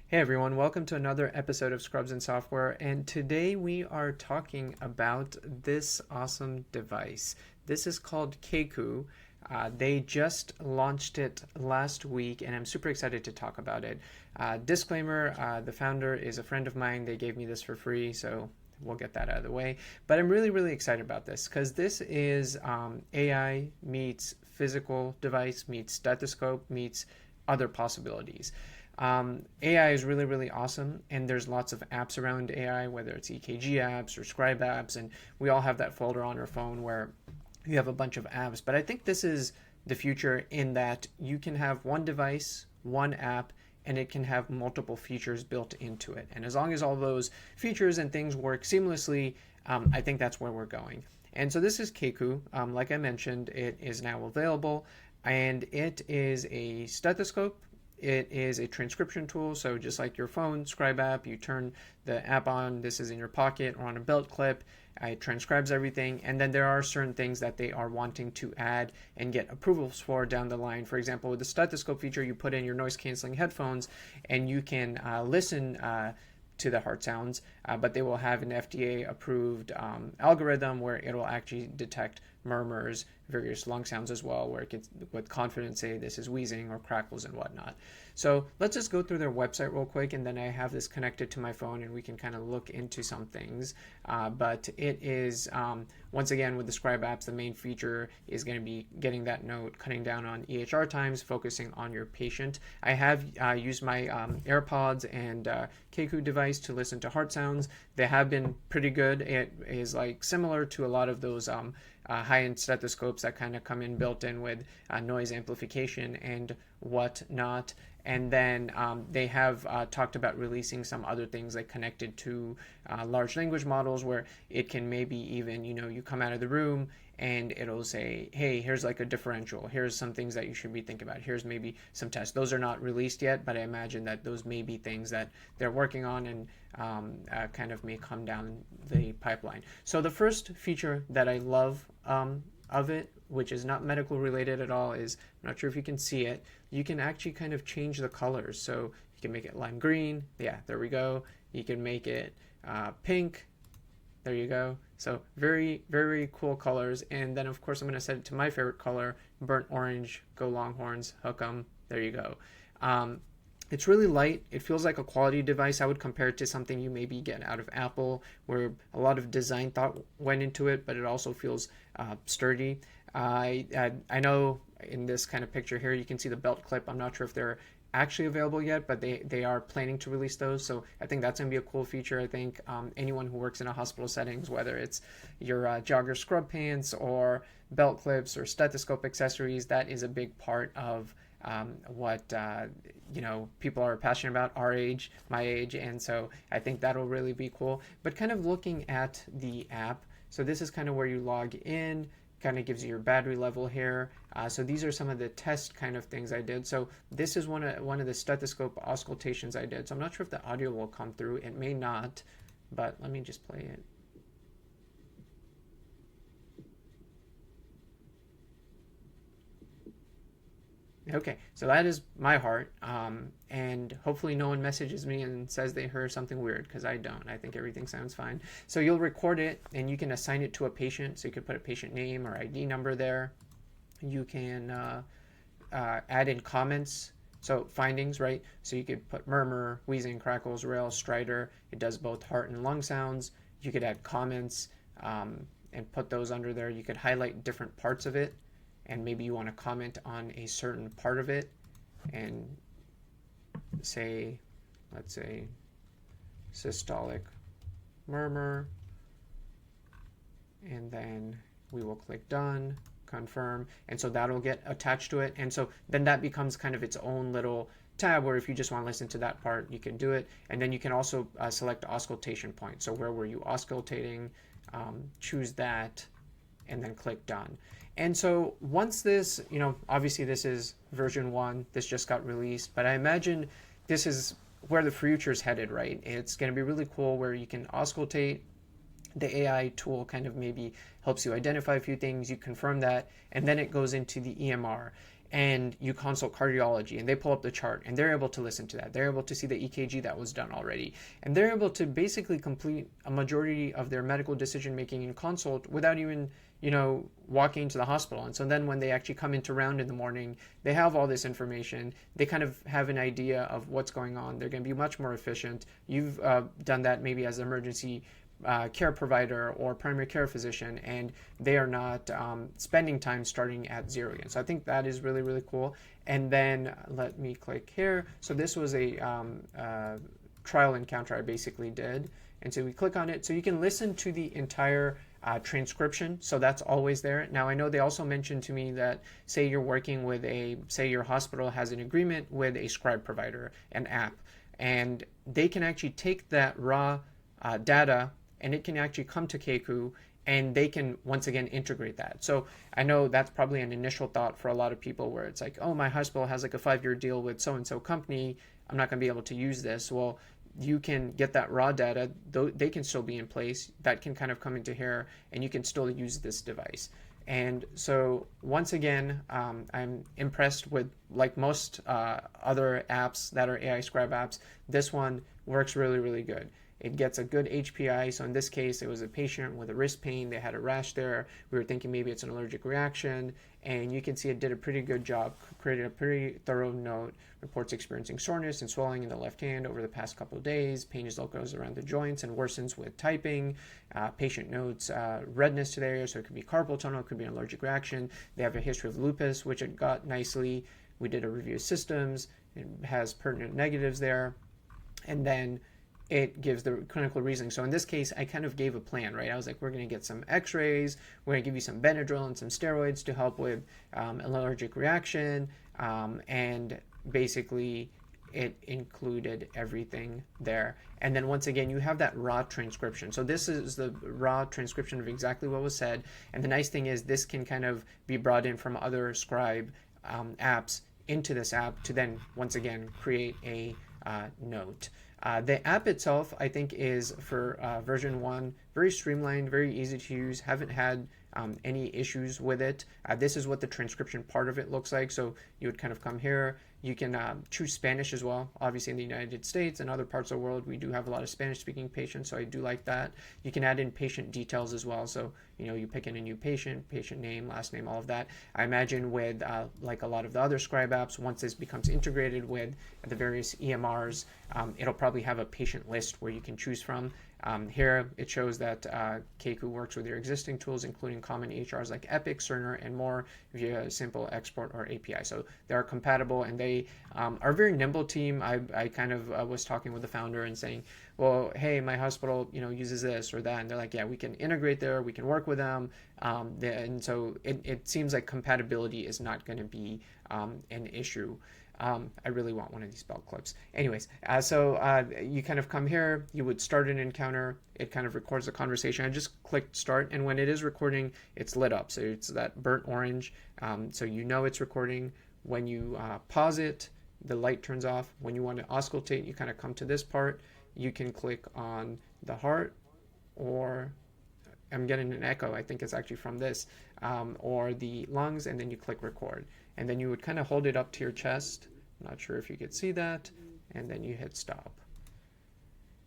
Hey everyone, welcome to another episode of Scrubs and Software, and today we are talking about this awesome device. This is called Keku. They just launched it last week, and I'm super excited to talk about it. Disclaimer, the founder is a friend of mine. They gave me this for free, so we'll get that out of the way. But I'm really excited about this because this is AI meets physical device meets stethoscope meets other possibilities. AI is really awesome, and there's lots of apps around AI, whether it's EKG apps or scribe apps, and we all have that folder on our phone where you have a bunch of apps. But I think this is the future in that you can have one device, one app, and it can have multiple features built into it. And as long as all those features and things work seamlessly, I think that's where we're going. And so this is Keku. Like I mentioned, it is now available, and it is a stethoscope. It is a transcription tool, so just like your phone scribe app, you turn the app on, this is in your pocket or on a belt clip, it transcribes everything, and then there are certain things that they are wanting to add and get approvals for down the line. For example, with the stethoscope feature, you put in your noise canceling headphones and you can listen to the heart sounds, but they will have an FDA approved algorithm where it will actually detect murmurs, various lung sounds as well, where it can with confidence say this is wheezing or crackles and whatnot. So let's just go through their website real quick, and then I have this connected to my phone and we can kind of look into some things. But it is, once again, with the scribe apps, the main feature is going to be getting that note, cutting down on EHR times, focusing on your patient. I have used my AirPods and Keku device to listen to heart sounds. They have been pretty good. It is like similar to a lot of those high-end stethoscopes that kind of come in built in with noise amplification and whatnot. And then they have talked about releasing some other things like connected to large language models where it can maybe even, you come out of the room and it'll say, hey, here's like a differential. Here's some things that you should be thinking about. Here's maybe some tests. Those are not released yet, but I imagine that those may be things that they're working on and kind of may come down the pipeline. So the first feature that I love of it, which is not medical related at all, is, I'm not sure if you can see it, you can actually kind of change the colors. So you can make it lime green. Yeah, there we go. You can make it pink. There you go. So very cool colors. And then of course I'm going to set it to my favorite color, burnt orange. Go Longhorns, hook 'em. There you go. It's really light. It feels like a quality device. I would compare it to something you maybe get out of Apple, where a lot of design thought went into it, but it also feels sturdy. I know in this kind of picture here, you can see the belt clip. I'm not sure if they're actually available yet, but they are planning to release those. So I think that's going to be a cool feature. I think anyone who works in a hospital settings, whether it's your jogger scrub pants or belt clips or stethoscope accessories, that is a big part of what people are passionate about, our age, my age, and so I think that'll really be cool. But kind of looking at the app, so this is kind of where you log in, kind of gives you your battery level here. So these are some of the test kind of things I did. So this is one of the stethoscope auscultations I did. So I'm not sure if the audio will come through. It may not, but let me just play it. Okay, so that is my heart, and hopefully no one messages me and says they heard something weird, because I don't. I think everything sounds fine. So you'll record it, and you can assign it to a patient, so you could put a patient name or ID number there. You can add in comments, so findings, right? So you could put murmur, wheezing, crackles, rail, stridor. It does both heart and lung sounds. You could add comments and put those under there. You could highlight different parts of it, and maybe you want to comment on a certain part of it and say, let's say, systolic murmur, and then we will click done, confirm, and so that'll get attached to it. And so then that becomes kind of its own little tab where if you just want to listen to that part, you can do it. And then you can also select auscultation point. So where were you auscultating? Choose that, and then click done. And so once this, obviously this is version 1, this just got released, but I imagine this is where the future is headed, right? It's going to be really cool where you can auscultate. The AI tool kind of maybe helps you identify a few things, you confirm that, and then it goes into the EMR. and you consult cardiology and they pull up the chart and they're able to listen to that. They're able to see the EKG that was done already. And they're able to basically complete a majority of their medical decision making in consult without even, walking to the hospital. And so then when they actually come into round in the morning, they have all this information. They kind of have an idea of what's going on. They're going to be much more efficient. You've done that maybe as an emergency care provider or primary care physician, and they are not spending time starting at zero again. So I think that is really, really cool. And then let me click here. So this was a trial encounter I basically did. And so we click on it. So you can listen to the entire transcription. So that's always there. Now, I know they also mentioned to me that, say you're working with say your hospital has an agreement with a scribe provider, an app, and they can actually take that raw data and it can actually come to Keiko and they can once again integrate that. So I know that's probably an initial thought for a lot of people where it's like, oh, my hospital has like a 5-year deal with so-and-so company. I'm not going to be able to use this. Well, you can get that raw data, though they can still be in place. That can kind of come into here and you can still use this device. And so once again, I'm impressed with, like most other apps that are AI Scribe apps, this one works really, really good. It gets a good HPI. So in this case, it was a patient with a wrist pain. They had a rash there. We were thinking maybe it's an allergic reaction. And you can see it did a pretty good job, created a pretty thorough note, reports experiencing soreness and swelling in the left hand over the past couple of days. Pain is localized around the joints and worsens with typing. Patient notes redness to the area, so it could be carpal tunnel, it could be an allergic reaction. They have a history of lupus, which it got nicely. We did a review of systems. It has pertinent negatives there. And then it gives the clinical reasoning. So in this case, I kind of gave a plan, right? I was like, we're going to get some x-rays, we're going to give you some Benadryl and some steroids to help with an allergic reaction, and basically it included everything there. And then once again, you have that raw transcription. So this is the raw transcription of exactly what was said. And the nice thing is this can kind of be brought in from other Scribe apps into this app to then once again create a note. The app itself, I think, is for version 1, very streamlined, very easy to use, haven't had any issues with it. This is what the transcription part of it looks like. So you would kind of come here. You can choose Spanish as well. Obviously, in the United States and other parts of the world, we do have a lot of Spanish-speaking patients, so I do like that. You can add in patient details as well. So, you pick in a new patient, patient name, last name, all of that. I imagine with like a lot of the other Scribe apps, once this becomes integrated with the various EMRs, it'll probably have a patient list where you can choose from. Here it shows that Keiko works with your existing tools, including common EHRs like Epic, Cerner, and more via simple export or API. So they are compatible, and they are a very nimble team. I kind of was talking with the founder and saying, well, hey, my hospital uses this or that, and they're like, yeah, we can integrate there, we can work with them, and so it seems like compatibility is not going to be an issue. I really want one of these belt clips. Anyways, so you kind of come here, you would start an encounter, it kind of records the conversation. I just clicked start, and when it is recording, it's lit up. So it's that burnt orange, so it's recording. When you pause it, the light turns off. When you want to auscultate, you kind of come to this part. You can click on the heart, or I'm getting an echo, I think it's actually from this, or the lungs, and then you click record. And then you would kind of hold it up to your chest. I'm not sure if you could see that. And then you hit stop.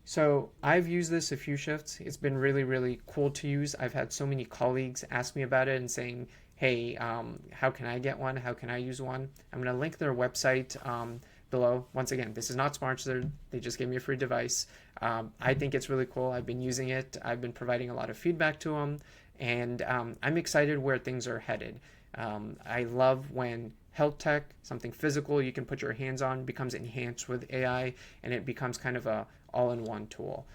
So I've used this a few shifts. It's been really, really cool to use. I've had so many colleagues ask me about it and saying, hey, how can I get one? How can I use one? I'm going to link their website below. Once again, this is not sponsored. They just gave me a free device. I think it's really cool. I've been using it. I've been providing a lot of feedback to them. And I'm excited where things are headed. I love when health tech, something physical you can put your hands on, becomes enhanced with AI, and it becomes kind of a all-in-one tool.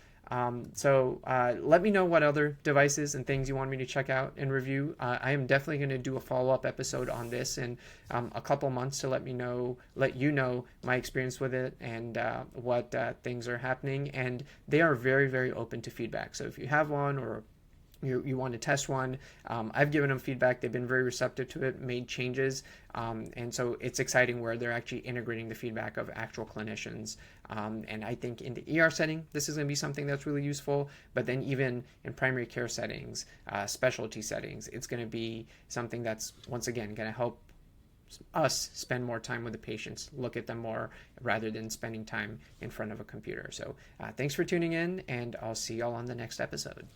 So let me know what other devices and things you want me to check out and review. I am definitely going to do a follow-up episode on this in a couple months to let you know my experience with it and what things are happening. And they are very, very open to feedback. So if you have one or you want to test one, I've given them feedback. They've been very receptive to it, made changes. And so it's exciting where they're actually integrating the feedback of actual clinicians. And I think in the ER setting, this is going to be something that's really useful. But then even in primary care settings, specialty settings, it's going to be something that's, once again, going to help us spend more time with the patients, look at them more rather than spending time in front of a computer. So thanks for tuning in, and I'll see y'all on the next episode.